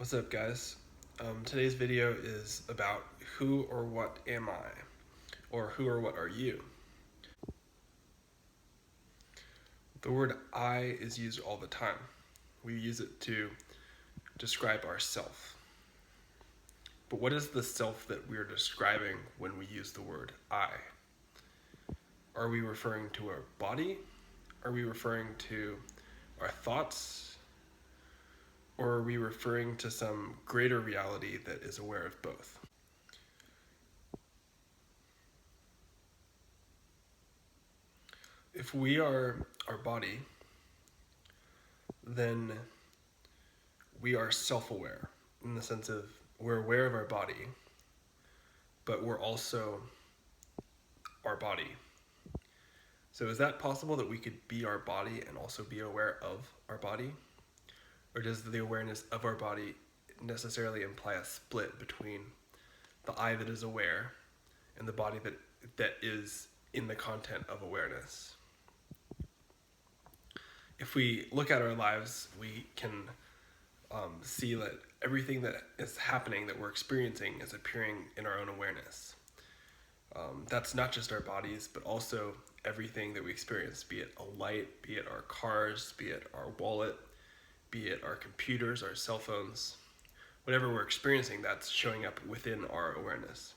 What's up, guys? Today's video is about who or what am I, or who or what are you? The word I is used all the time. We use it to describe ourself. But what is the self that we're describing when we use the word I? Are we referring to our body? Are we referring to our thoughts? Or are we referring to some greater reality that is aware of both? If we are our body, then we are self-aware in the sense of we're aware of our body, but we're also our body. So is that possible that we could be our body and also be aware of our body? Or does the awareness of our body necessarily imply a split between the I that is aware and the body that is in the content of awareness? If we look at our lives, we can see that everything that is happening, that we're experiencing, is appearing in our own awareness. That's not just our bodies, but also everything that we experience, be it a light, be it our cars, be it our wallet, be it our computers, our cell phones. Whatever we're experiencing, that's showing up within our awareness.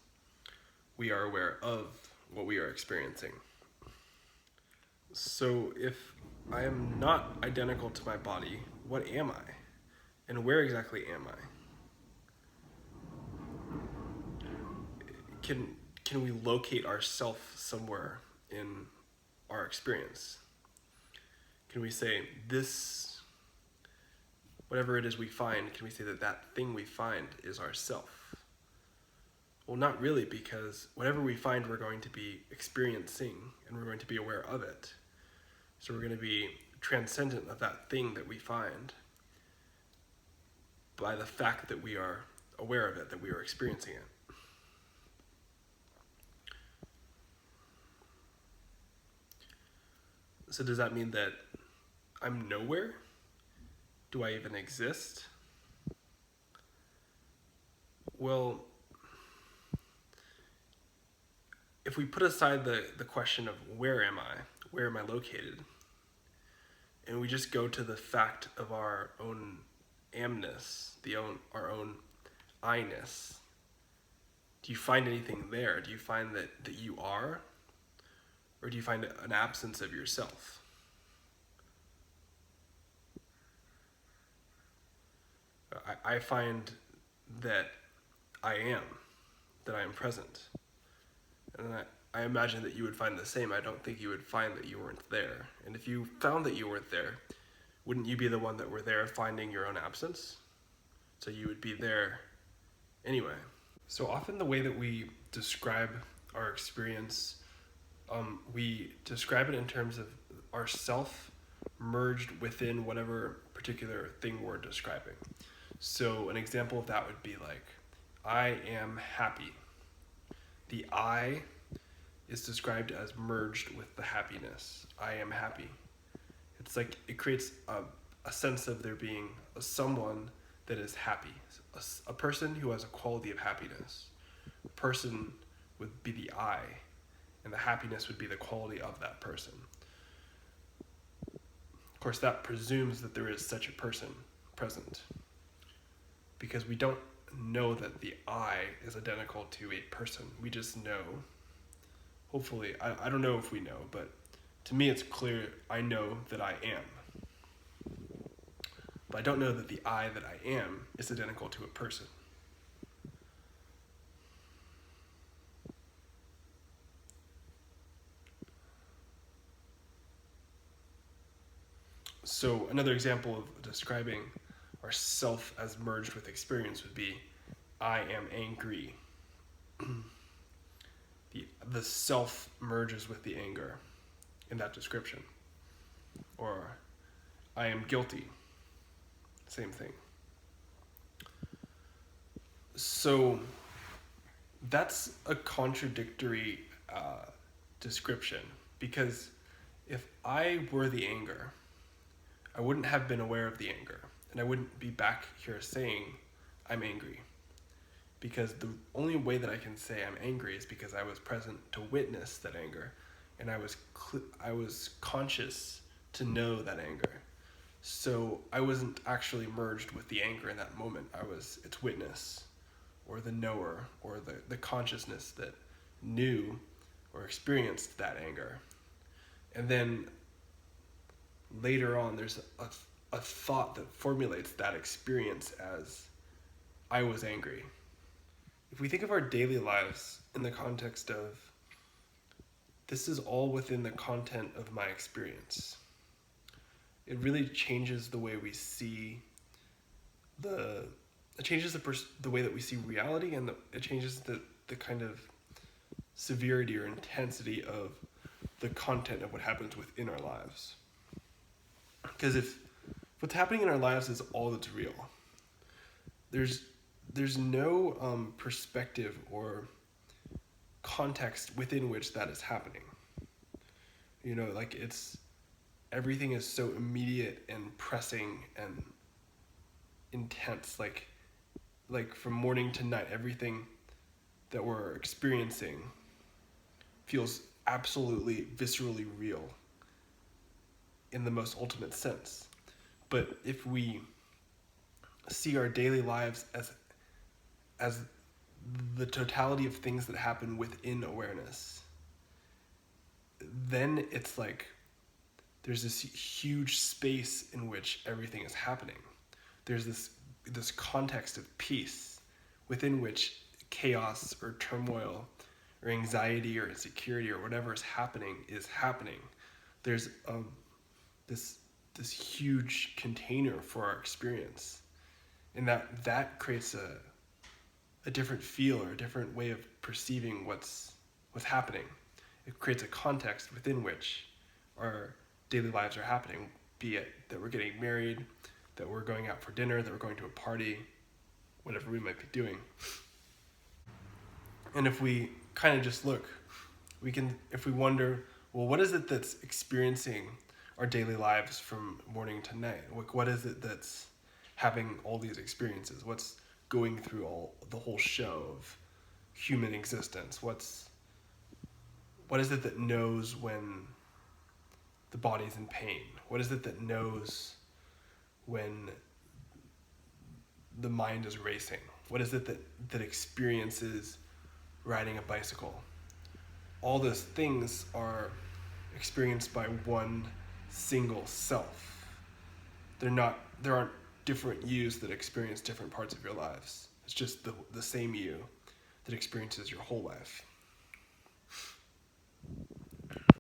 We are aware of what we are experiencing. So if I am not identical to my body, what am I? And where exactly am I? Can we locate ourself somewhere in our experience? Can we say this, whatever it is we find, can we say that that thing we find is ourself? Well, not really, because whatever we find, we're going to be experiencing and we're going to be aware of it. So we're going to be transcendent of that thing that we find by the fact that we are aware of it, that we are experiencing it. So does that mean that I'm nowhere? Do I even exist? Well, if we put aside the question of where am I located, and we just go to the fact of our own amness, our own I-ness, do you find anything there? Do you find that you are? Or do you find an absence of yourself? I find that I am present. And I imagine that you would find the same. I don't think you would find that you weren't there. And if you found that you weren't there, wouldn't you be the one that were there finding your own absence? So you would be there anyway. So often the way that we describe our experience, we describe it in terms of our self merged within whatever particular thing we're describing. So an example of that would be like, I am happy. The I is described as merged with the happiness. I am happy. It's like it creates a sense of there being someone that is happy, a person who has a quality of happiness. A person would be the I, and the happiness would be the quality of that person. Of course, that presumes that there is such a person present, because we don't know that the I is identical to a person. We just know, hopefully, I don't know if we know, but to me it's clear I know that I am. But I don't know that the I that I am is identical to a person. So another example of describing our self as merged with experience would be, I am angry. The self merges with the anger in that description. Or, I am guilty. Same thing. So that's a contradictory description, because if I were the anger, I wouldn't have been aware of the anger, and I wouldn't be back here saying I'm angry. Because the only way that I can say I'm angry is because I was present to witness that anger, and I was conscious to know that anger. So I wasn't actually merged with the anger in that moment. I was its witness, or the knower, or the consciousness that knew or experienced that anger. And then later on, there's a thought that formulates that experience as I was angry. If we think of our daily lives in the context of this is all within the content of my experience, it really changes the way we see it changes the way that we see reality, and it changes the kind of severity or intensity of the content of what happens within our lives. Because if what's happening in our lives is all that's real, there's no perspective or context within which that is happening. Like everything is so immediate and pressing and intense, like from morning to night, everything that we're experiencing feels absolutely viscerally real in the most ultimate sense. But if we see our daily lives as the totality of things that happen within awareness, then it's like there's this huge space in which everything is happening. There's this context of peace within which chaos or turmoil or anxiety or insecurity or whatever is happening. There's this huge container for our experience, and that creates a different feel or a different way of perceiving what's happening. It creates a context within which our daily lives are happening, be it that we're getting married, that we're going out for dinner, that we're going to a party, whatever we might be doing. And if we kind of just look, if we wonder, well, what is it that's experiencing our daily lives from morning to night? What is it that's having all these experiences? What's going through the whole show of human existence? What is it that knows when the body's in pain? What is it that knows when the mind is racing? What is it that experiences riding a bicycle? All those things are experienced by one single self. There aren't different yous that experience different parts of your lives. It's just the same you that experiences your whole life.